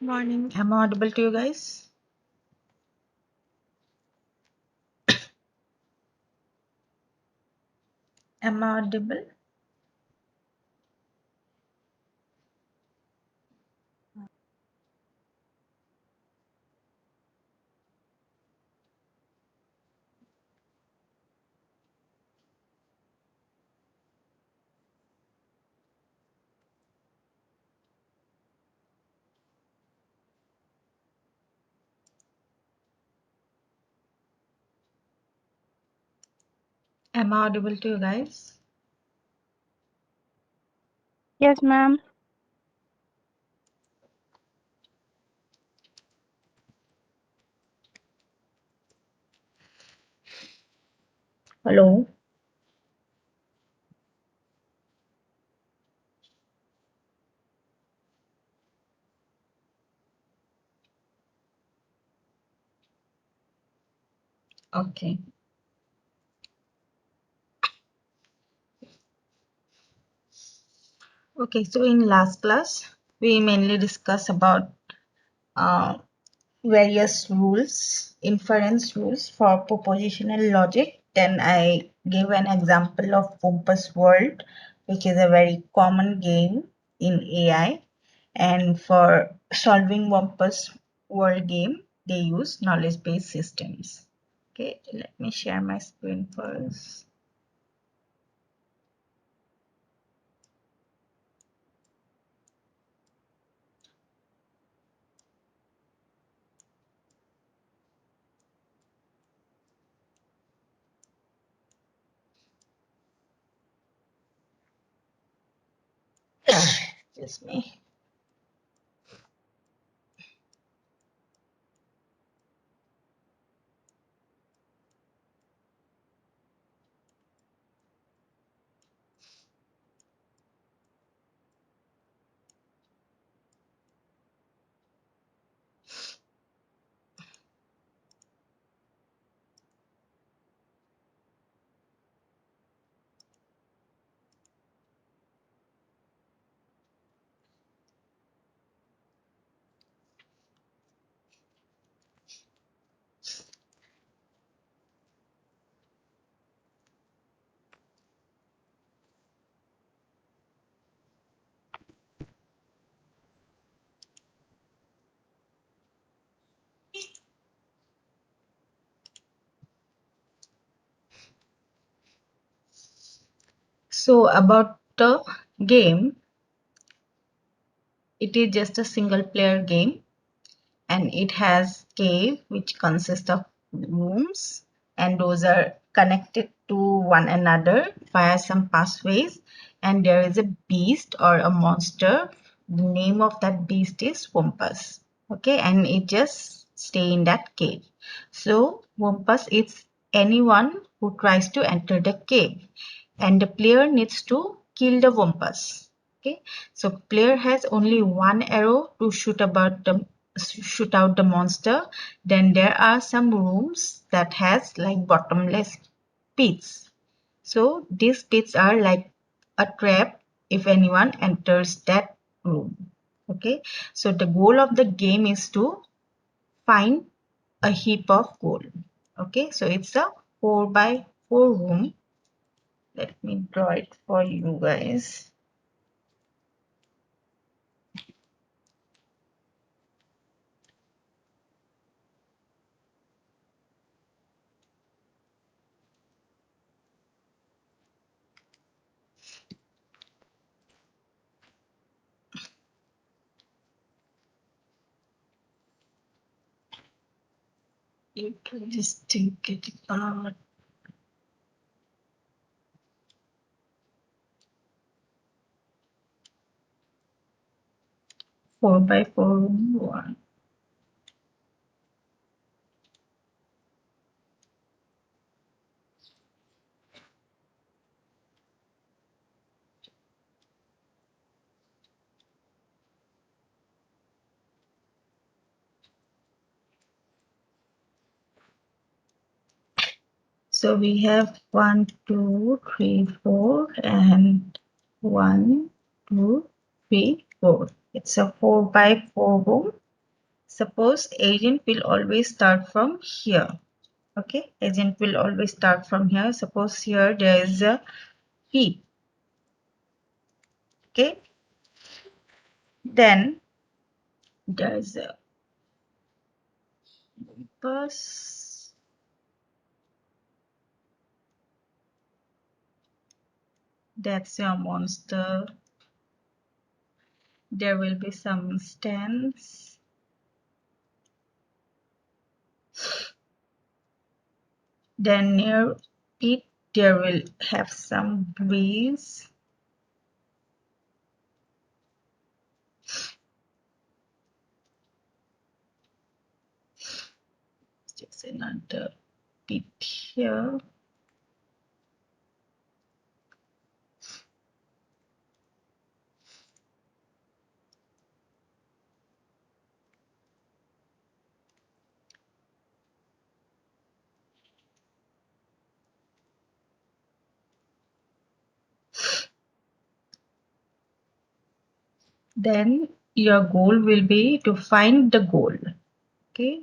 Morning. Am I audible to you guys? Am I audible? Am I audible to you guys? Yes, ma'am. Hello. Okay. Okay, so in last class, we mainly discussed about uh, various rules, inference rules for propositional logic. Then I gave an example of Wumpus World, which is a very common game in AI. And for solving Wumpus World game, they use knowledge-based systems. Okay, let me share my screen first. Excuse me. So about the game, it is just a single player game and it has cave which consists of rooms and those are connected to one another via some pathways, and there is a beast or a monster. The name of that beast is Wumpus. Okay, and it just stay in that cave. So Wumpus is anyone who tries to enter the cave and the player needs to kill the Wumpus. Okay, so player has only one arrow to shoot out the monster. Then there are some rooms that has like bottomless pits. So these pits are like a trap if anyone enters that room. Okay, so the goal of the game is to find a heap of gold. Okay, so it's a 4 by 4 room. Let me draw it for you guys. You can just take it apart. 4 by 4 one. So we have 1, 2, 3, 4, and 1, 2, 3, 4. It's a 4 by 4 room. Suppose agent will always start from here. Okay, agent will always start from here. Suppose here there is a P. Okay, then there is a bus. That's your monster. There will be some stands. Then near it there will have some breeze. Just another bit here. Then your goal will be to find the goal. Okay.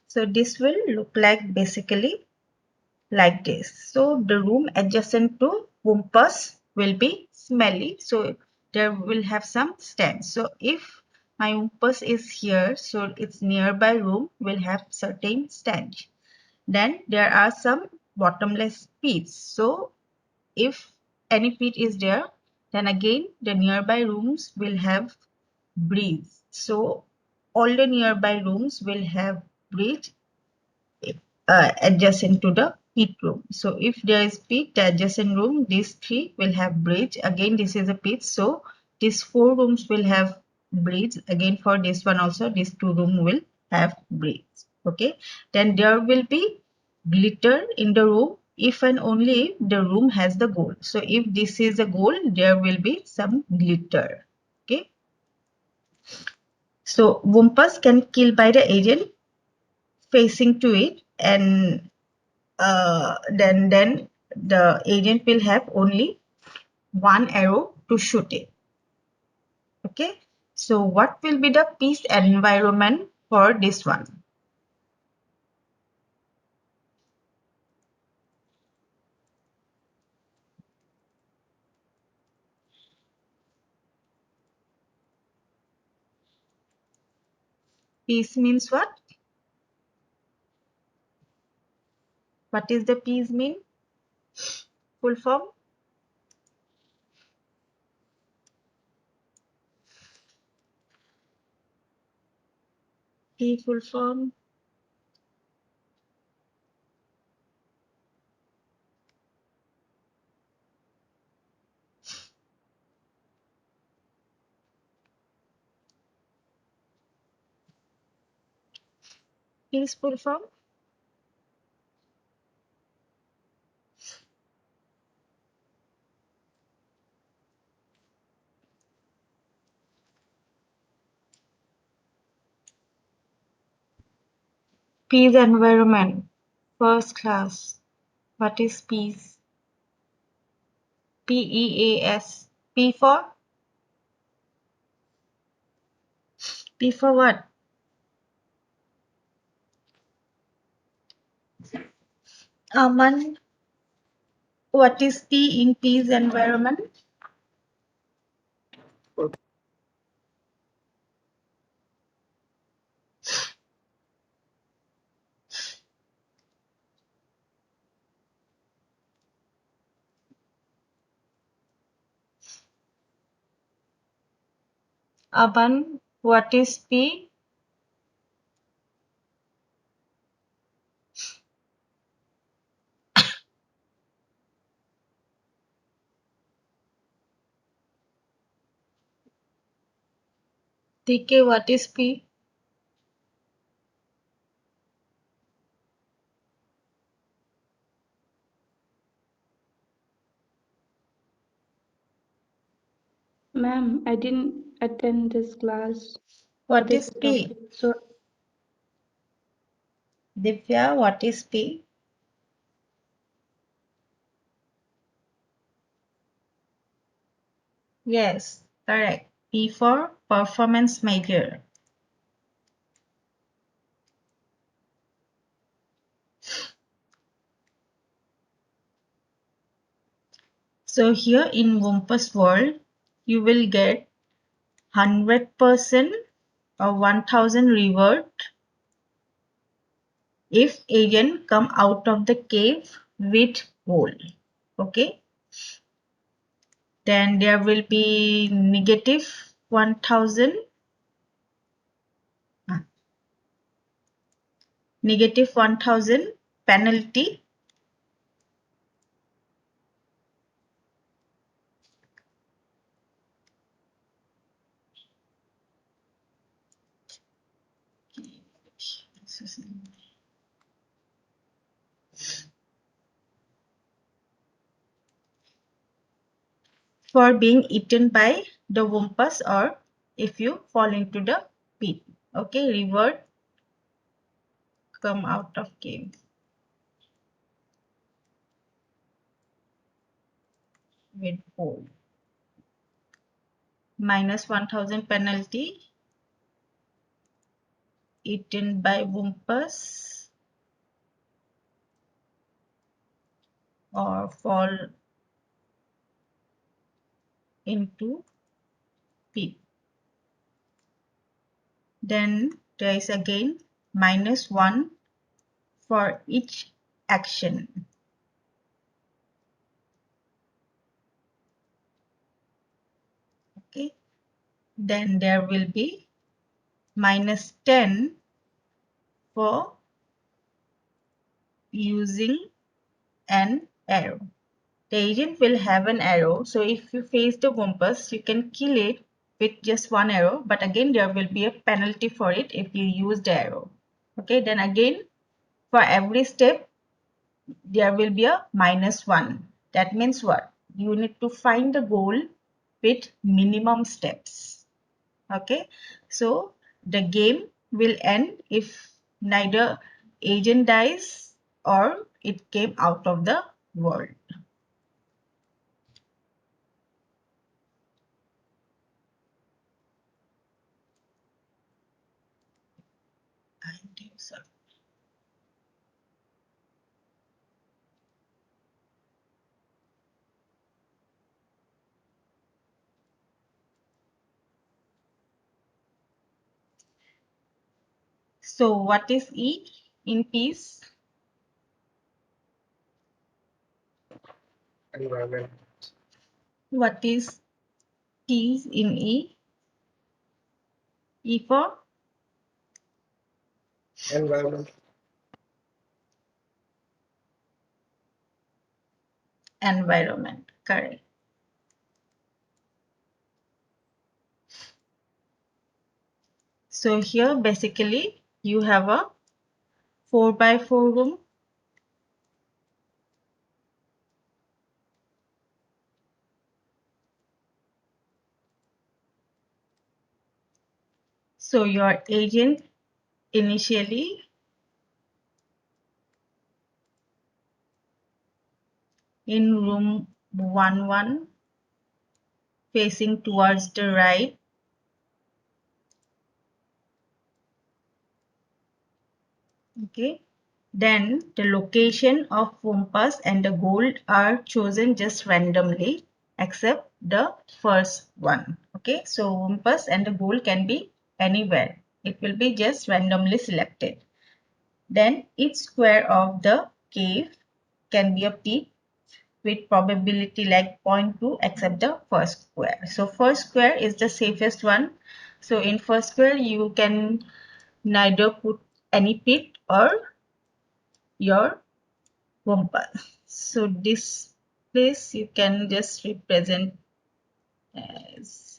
So this will look like basically like this. So the room adjacent to Wumpus will be smelly. So there will have some stands. So if my Wumpus is here, so its nearby room will have certain stands. Then there are some bottomless pits. So if any pit is there, then again the nearby rooms will have breeze. So all the nearby rooms will have breeze adjacent to the pit room. So if there is pit, the adjacent room, these three will have bridge. Again, this is a pit. So these four rooms will have bridge. Again, for this one also, these two rooms will have bridge. Okay. Then there will be glitter in the room if and only if the room has the goal. So if this is a goal, there will be some glitter. Okay. So Wumpus can kill by the agent facing to it, and then the agent will have only one arrow to shoot it. Okay, so what will be the peace environment for this one? Peace means what? What is the peace mean? Full form? P full form? Peace full form? Peace environment. First class. What is peace? P-E-A-S. P for? P for what? Aman. What is P in peace environment? Aman. What is P? TK. What is P? Ma'am, I didn't attend this class for What this is P? topic. So, Divya, what is P? Yes, correct. P for performance measure. So here in Wumpus world, you will get 100% or 1000 reward if agent come out of the cave with gold. Okay. Then there will be negative 1000, negative 1000 penalty. For being eaten by the Wumpus or if you fall into the pit. Okay, reward come out of cave with gold. Minus 1000 penalty eaten by Wumpus or fall into pit. Then there is again minus 1 for each action. Okay. Then there will be minus 10 for using an arrow. The agent will have an arrow, so if you face the Wumpus, you can kill it with just one arrow, but again there will be a penalty for it if you use the arrow. Okay, then again for every step there will be a minus 1. That means what? You need to find the goal with minimum steps. Okay, so the game will end if neither agent dies or it came out of the world. I think so. So what is E in peace? Environment. What is peace in E? E for Environment. environment. Correct. So here basically you have a 4 by 4 room. So your agent initially in room 1-1 facing towards the right. Okay. Then the location of Wumpus and the gold are chosen just randomly except the first one. Okay. So Wumpus and the gold can be anywhere. It will be just randomly selected. Then each square of the cave can be a pit with probability like zero point 0.2 except the first square. So first square is the safest one. So in first square you can neither put any pit or your Wumpus. So this place you can just represent as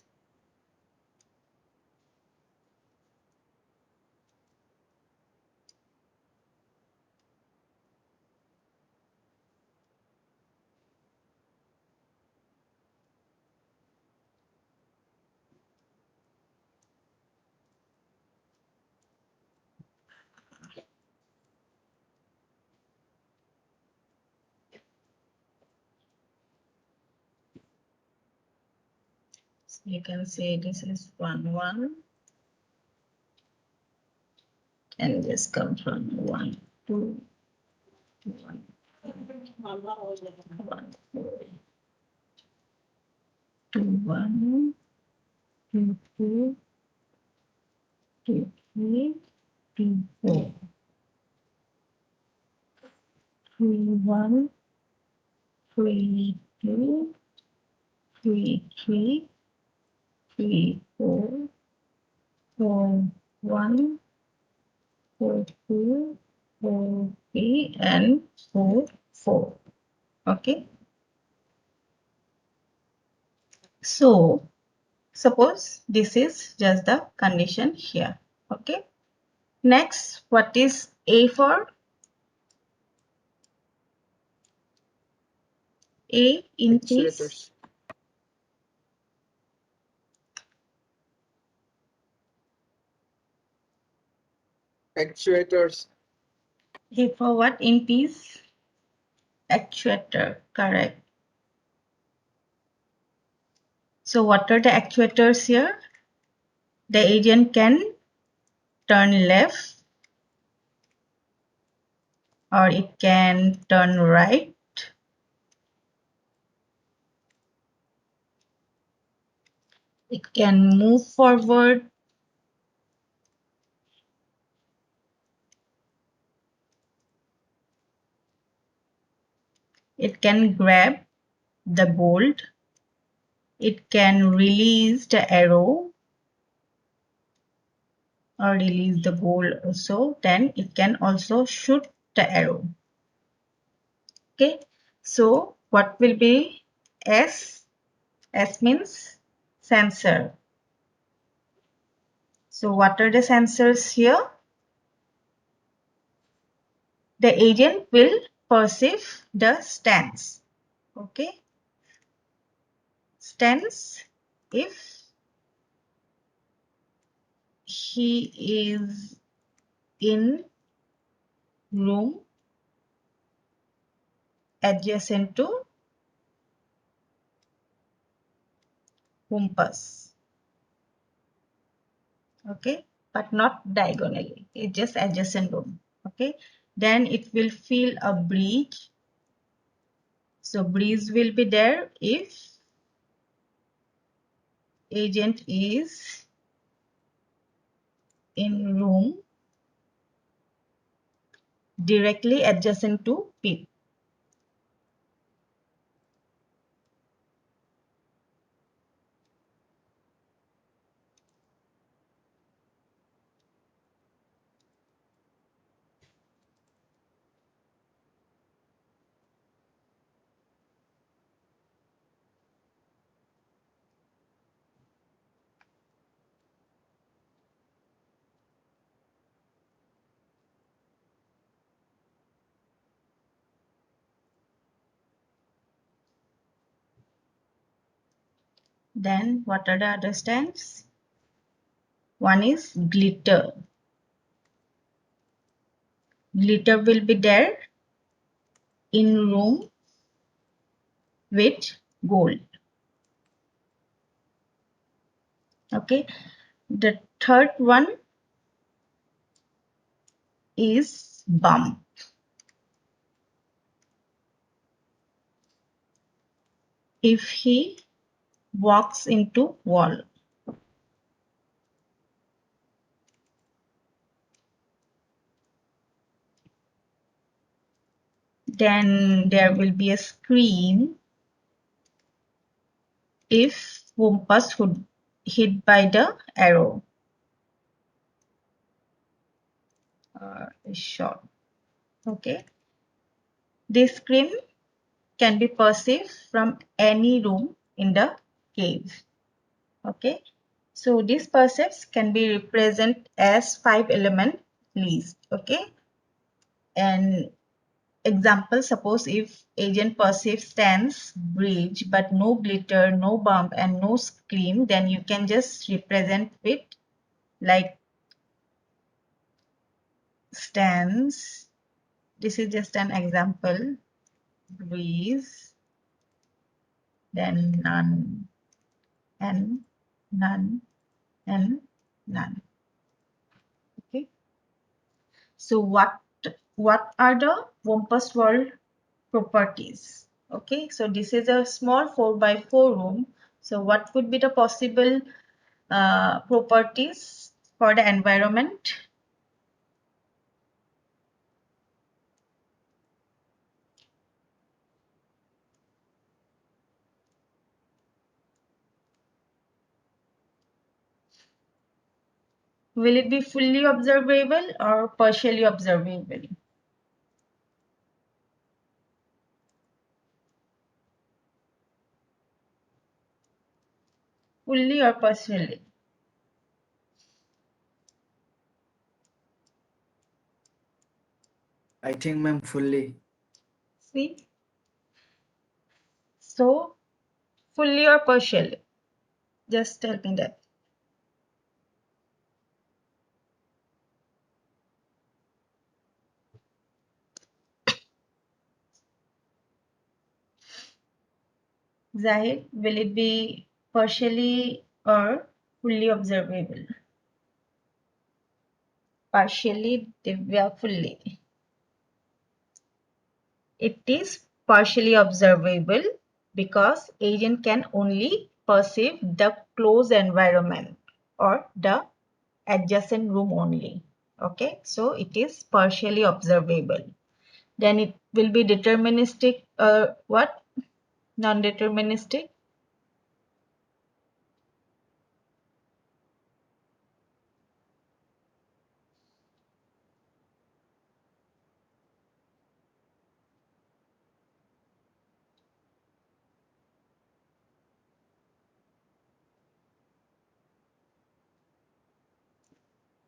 You can say this is 1 1, and this comes from 1 2 1 1 2 1 2 2 2 3 2 4 3 1 3 2 3 3 3 4 4 1 4 2 4 3 and 4 4. Okay, so suppose this is just the condition here. Okay, next, what is A for? A in piece. Actuators. A for what? In piece? Actuator, correct. So what are the actuators here? The agent can turn left or it can turn right. It can move forward. It can grab the bolt. It can release the arrow or release the bolt also. Then it can also shoot the arrow. Okay, so what will be S? S means sensor. So what are the sensors here? The agent will perceive the stance. Okay, stance if he is in room adjacent to compass. Okay, but not diagonally. It's just adjacent room. Okay, then it will feel a breeze. So breeze will be there if agent is in room directly adjacent to P. Then what are the other stands? One is glitter. Glitter will be there in room with gold. Okay. The third one is bump. If he walks into wall. Then there will be a scream if Wumpus would hit by the arrow or shot. Okay. This scream can be perceived from any room in the cave. Okay. So these percepts can be represented as 5 element list. Okay. And example, suppose if agent perceives stance, bridge, but no glitter, no bump, and no scream, then you can just represent with like stance. This is just an example. Breeze, then none, and none, and none. Okay. So what are the Wumpus world properties? Okay, so this is a small 4 by 4 room. So what could be the possible properties for the environment? Will it be fully observable or partially observable? Fully or partially? I think, ma'am, fully. See? So, fully or partially? Just tell me that. Zahid, will it be partially or fully observable? Partially, Divya, fully. It is partially observable because agent can only perceive the closed environment or the adjacent room only. Okay, so it is partially observable. Then it will be deterministic, what? Non-deterministic?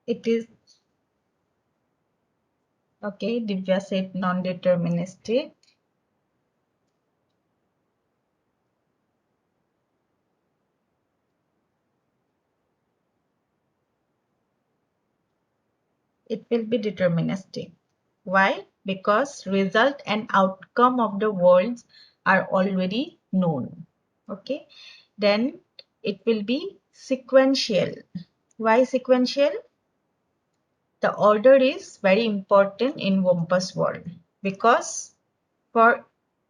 It is, okay, Divya said non-deterministic. It will be deterministic. Why? Because result and outcome of the worlds are already known. Okay. Then it will be sequential. Why sequential? The order is very important in Wumpus world because for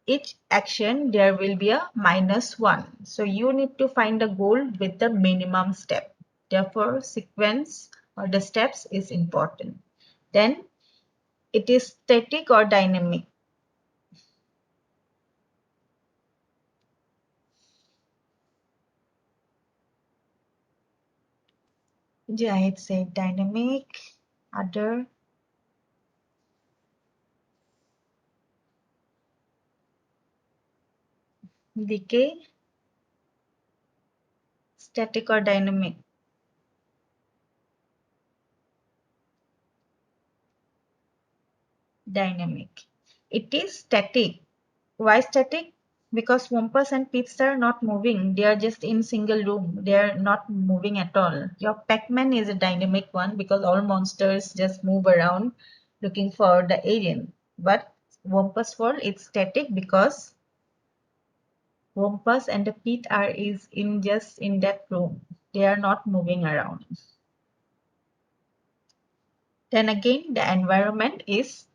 each action there will be a -1. So you need to find a goal with the minimum step. Therefore, sequence or the steps is important. Then it is static or dynamic. Jahid said dynamic. Other decay, static or dynamic. Dynamic. It is static. Why static? Because Wumpus and Pits are not moving. They are just in single room. They are not moving at all. Your Pac-Man is a dynamic one because all monsters just move around looking for the alien. But Wumpus World it's static because Wumpus and the Pit are is in just in that room. They are not moving around. Then again, the environment is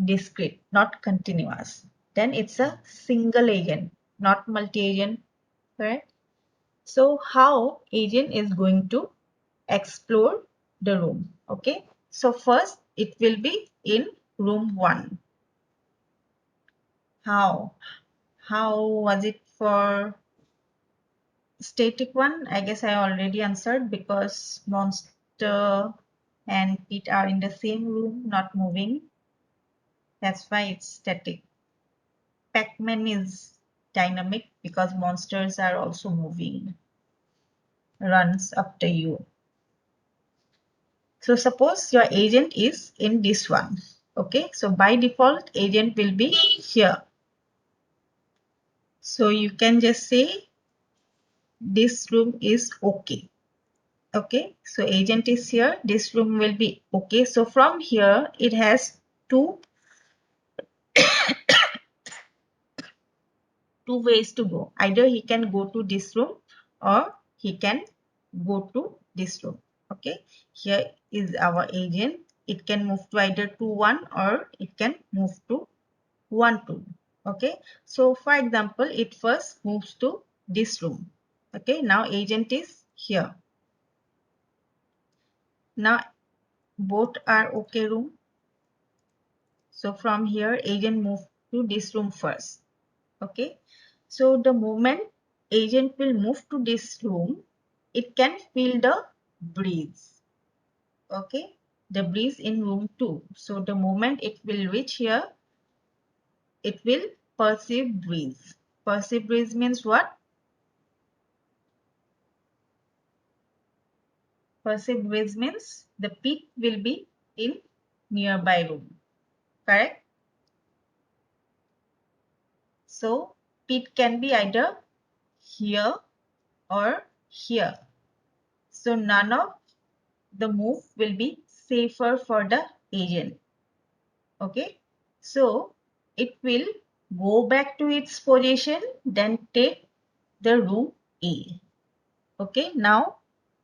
discrete, not continuous. Then it's a single agent, not multi-agent, correct? So how agent is going to explore the room, okay? So first it will be in room 1. How? How was it for static one? I guess I already answered because monster and it are in the same room, not moving. That's why it's static. Pac-Man is dynamic because monsters are also moving, runs after you. So suppose your agent is in this one. Okay, so by default, agent will be here. So you can just say this room is okay. Okay, so agent is here. This room will be okay. So from here, it has two ways to go. Either he can go to this room or he can go to this room. Okay, here is our agent. It can move to either 2 1 or it can move to 1 2. Okay, so for example, it first moves to this room. Okay, now agent is here. Now both are okay room. So from here, agent move to this room first. Okay, so the moment agent will move to this room, it can feel the breeze. Okay, the breeze in room 2. So the moment it will reach here, it will perceive breeze. Perceive breeze means what? Perceive breeze means the pit will be in nearby room. Correct? So pit can be either here or here. So none of the move will be safer for the agent. Okay, so it will go back to its position, then take the room A. Okay, now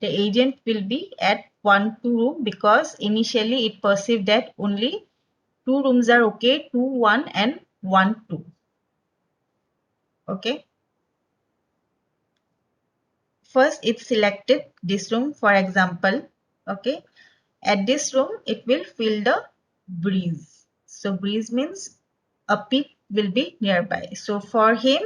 the agent will be at 1 2 room because initially it perceived that only two rooms are okay, 2 1 and 1 2. Okay, first it selected this room, for example. Okay, at this room it will feel the breeze. So breeze means a pit will be nearby. So for him,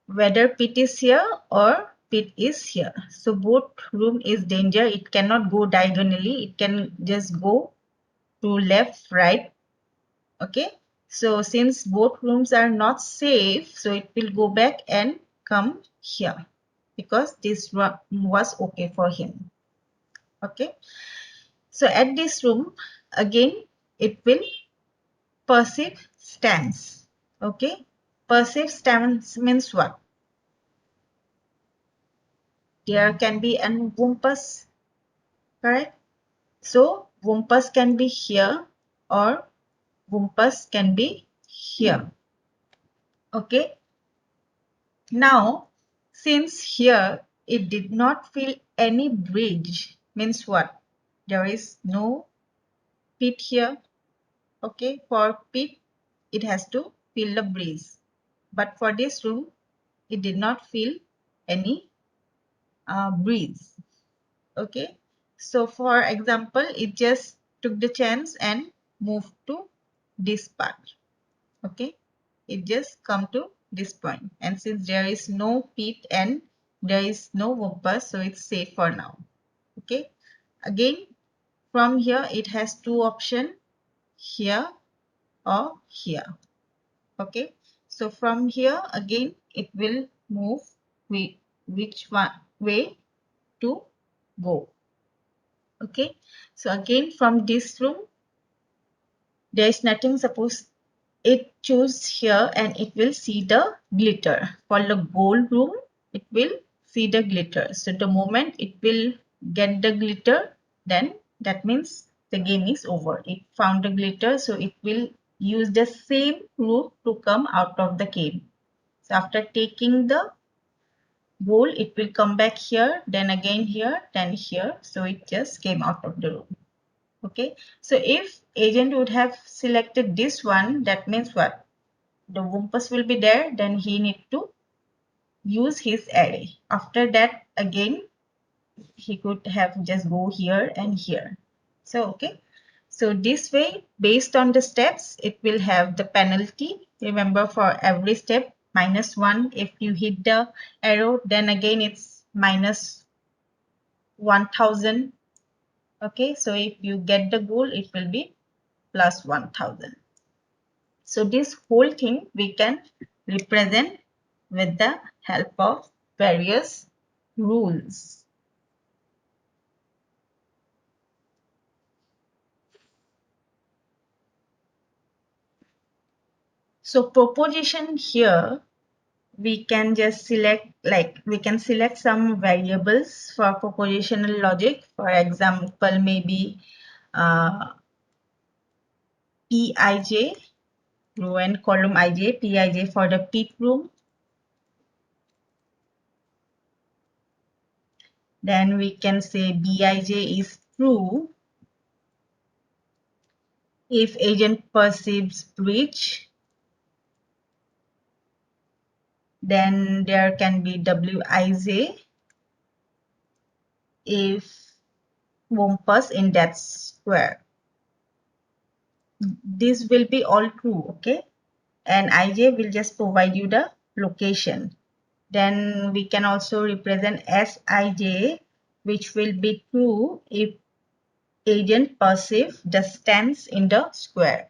whether pit is here or pit is here, so both room is danger. It cannot go diagonally, it can just go to left right. Okay, so since both rooms are not safe, so it will go back and come here because this one was okay for him. Okay, so at this room again it will perceive stance. Okay, perceive stance means what? There can be an wumpus, correct? So wumpus can be here or wumpus can be here. Okay, now since here it did not feel any bridge, means what? There is no pit here. Okay, for pit it has to feel the breeze, but for this room it did not feel any breeze. Okay, so for example, it just took the chance and moved to this part. Okay, it just come to this point, and since there is no pit and there is no wumpus, so it's safe for now. Okay, again from here it has two options, here or here. Okay, so from here again it will move which one way to go. Okay, so again from this room there is nothing. Suppose it choose here and it will see the glitter. For the gold room it will see the glitter. So the moment it will get the glitter, then that means the game is over. It found the glitter, so it will use the same route to come out of the cave. So after taking the gold it will come back here, then again here, then here. So it just came out of the room. Okay, so if agent would have selected this one, that means what? The wumpus will be there, then he need to use his array. After that again he could have just go here and here. So okay, so this way based on the steps it will have the penalty. Remember, for every step -1. If you hit the arrow, then again it's -1000. Okay, so if you get the goal it will be +1000. So this whole thing we can represent with the help of various rules. So proposition here, we can just select, like we can select some variables for propositional logic. For example, maybe Pij, row and column ij, Pij for the pit room. Then we can say Bij is true if agent perceives breach. Then there can be Wij if Wumpus in that square. This will be all true, okay? And ij will just provide you the location. Then we can also represent Sij, which will be true if agent perceive the stands in the square.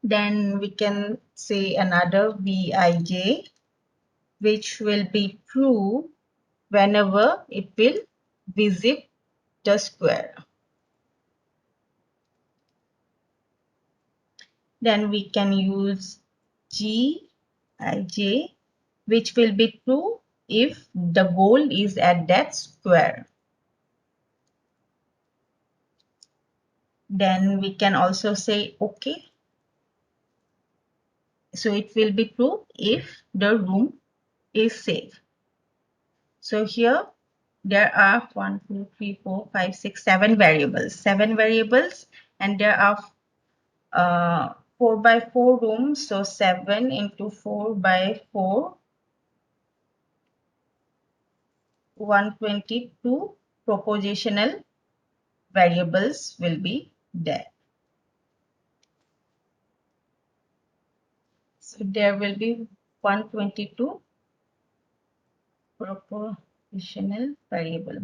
Then we can say another Vij, which will be true whenever it will visit the square. Then we can use Gij, which will be true if the goal is at that square. Then we can also say okay. So it will be true if the room is safe. So here there are 1, 2, 3, 4, 5, 6, 7 variables. 7 variables, and there are 4 by 4 rooms. So 7 into 4 by 4, 122 propositional variables will be there. So there will be 122 propositional variable.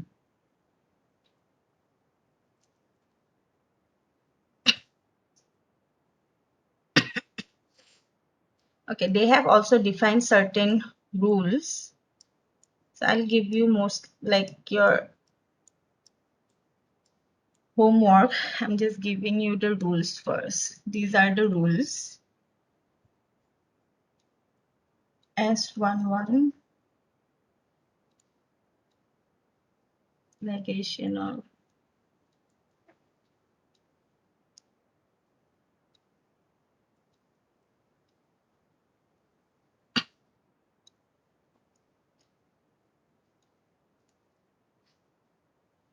Okay, they have also defined certain rules. So I'll give you most like your homework. I'm just giving you the rules first. These are the rules. S11 negation of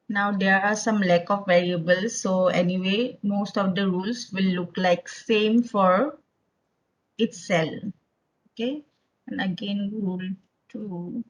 now there are some lack of variables, so anyway most of the rules will look like same for its cell. Okay, and again rule 2.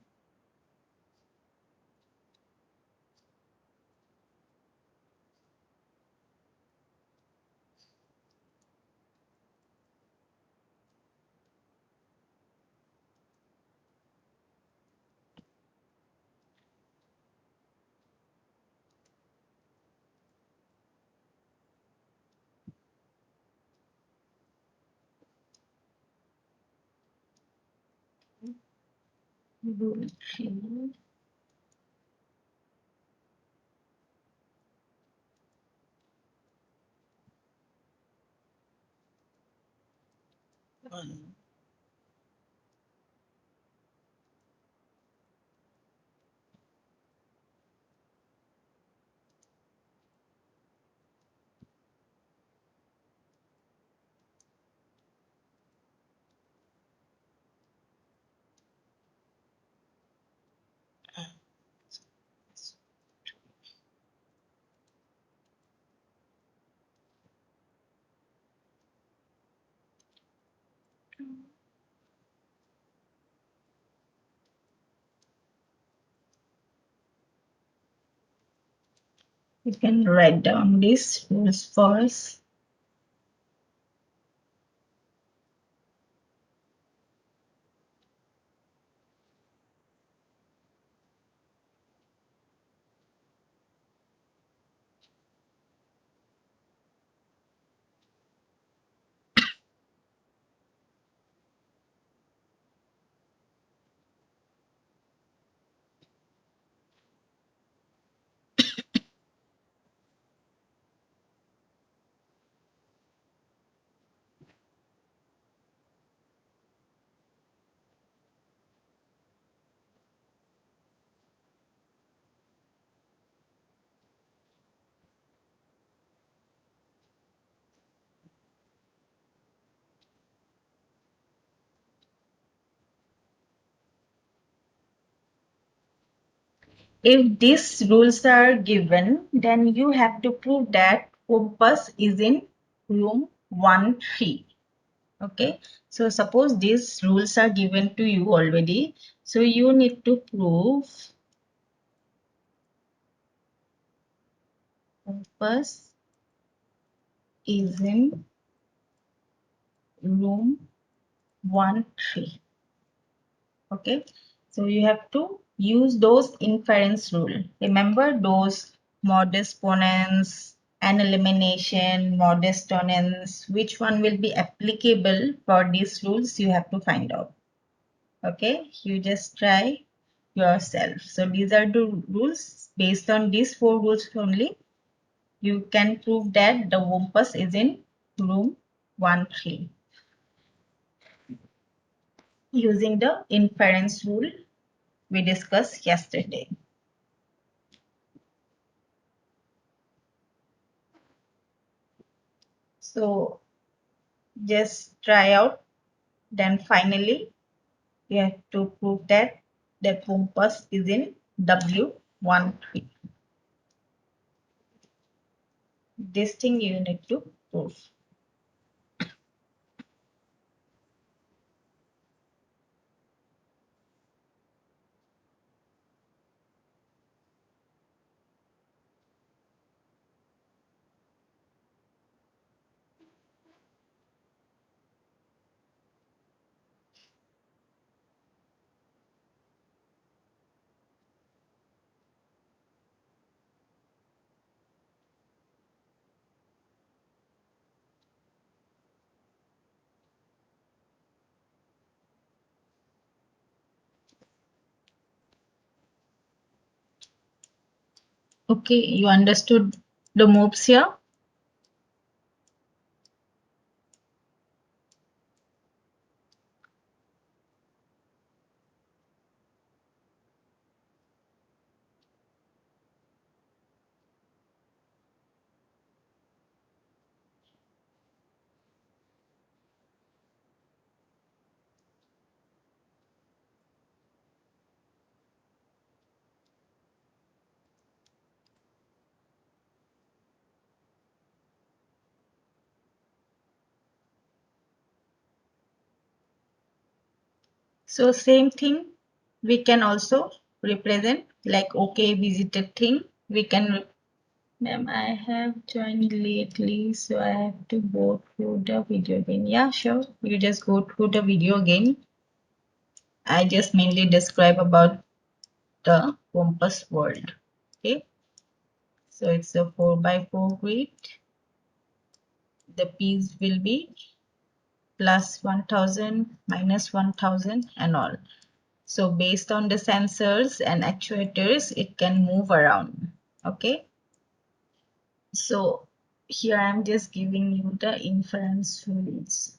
Rule 3. You can write down these rules first. If these rules are given, then you have to prove that Compass is in room 1-3. Okay, so suppose these rules are given to you already. So you need to prove Compass is in room 1-3. Okay, so you have to use those inference rule. Remember those modus ponens and elimination, modus tenens, which one will be applicable for these rules you have to find out. Okay, you just try yourself. So these are the rules. Based on these 4 rules only, you can prove that the Wumpus is in room 1-3 using the inference rule we discussed yesterday. So just try out. Then finally, you have to prove that Wumpus is in W13. This thing you need to prove. Okay, you understood the moves here? So same thing we can also represent like okay visited thing. We can, ma'am, I have joined lately, so I have to go through the video again. Yeah, sure. You just go through the video again. I just mainly describe about the compass world. Okay. So it's a 4x4 grid. The P's will be plus 1000, minus 1000 and all. So based on the sensors and actuators, it can move around. Okay. So here I'm just giving you the inference rules.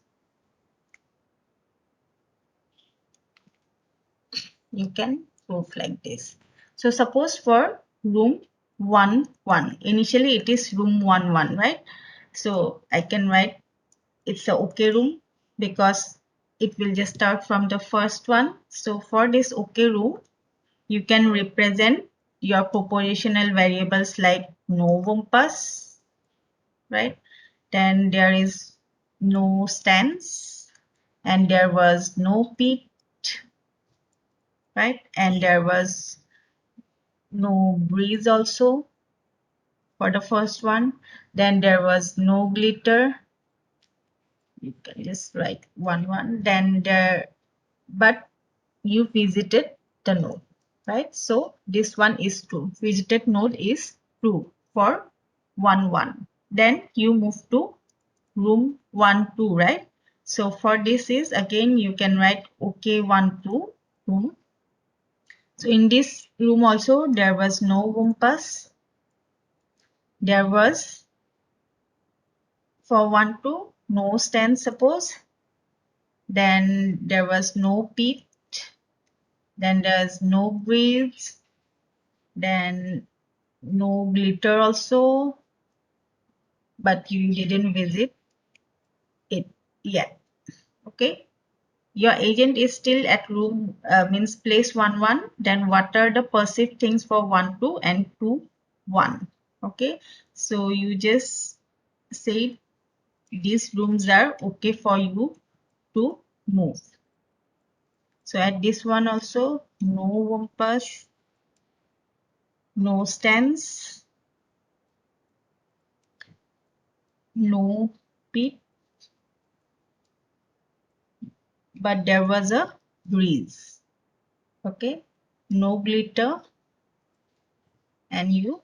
You can prove like this. So suppose for room 1-1, initially it is room 1-1, right? So I can write it's a okay room because it will just start from the first one. So for this okay room, you can represent your propositional variables like no Wumpus, right? Then there is no stance and there was no peak, right? And there was no breeze also for the first one. Then there was no glitter. You can just write 1-1. Then there, but you visited the node, right? So this one is true. Visited node is true for 1-1. Then you move to room 1-2, right? So for this is again you can write okay 1-2 room. So in this room also there was no Wumpus. There was for 1-2 no stand suppose. Then there was no peak. Then there's no breeze. Then no glitter also, but you didn't visit it yet. Okay. your agent is still at room means place 1 1, then what are the perceived things for 1 2 and 2 1? Okay, so you just say these rooms are okay for you to move. So at this one also, no wampus, no stance, no pit, but there was a breeze. Okay, no glitter, and you,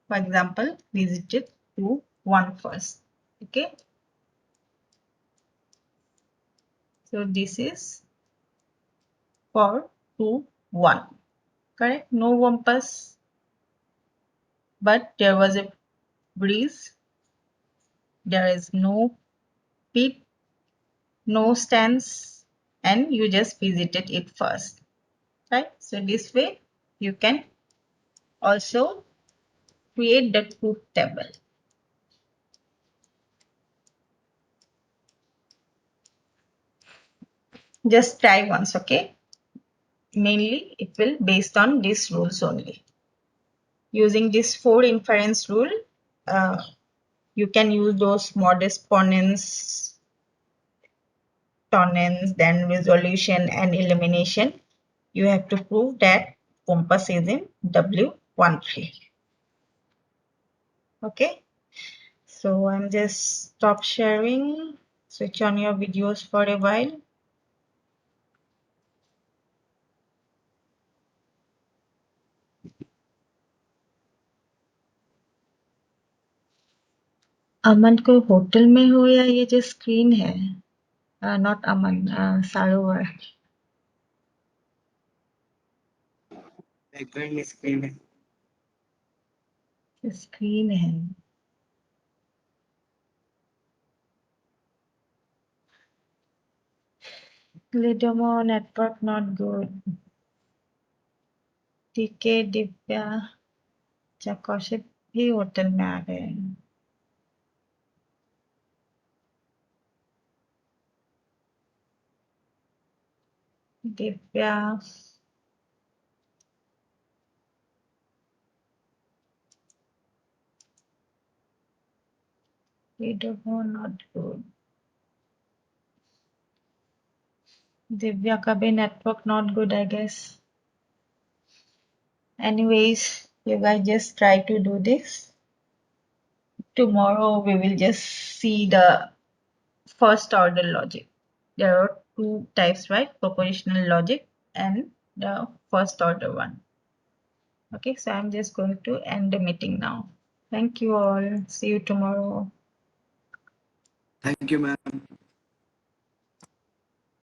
for example, visited to 1 first. Okay, so this is for 2 1. Correct, no wampus, but there was a breeze, there is no pit, no stance, and you just visited it first. Right, so this way you can also create the truth table. Just try once. Okay, mainly it will based on these rules only. Using this 4 inference rule, you can use those modest ponens, tonens, then resolution and elimination. You have to prove that compass is in W13. Okay, so I'm just stop sharing, switch on your videos for a while. अमन कोई hotel में हो या ये जो screen है? Not Aman, Sarovar background में screen है। Screen है। लिडोमो नेटवर्क नॉट गुड। टीके दिव्या कौशिक भी होटल में आ गए। दिव्या लिडोमो नॉट गुड। दिव्या का भी network not good I guess. Anyways, you guys just try to do this. Tomorrow we will just see the first order logic. There are 2 types, right? Propositional logic and the first order one. Okay, so I'm just going to end the meeting now. Thank you all. See you tomorrow. Thank you, ma'am.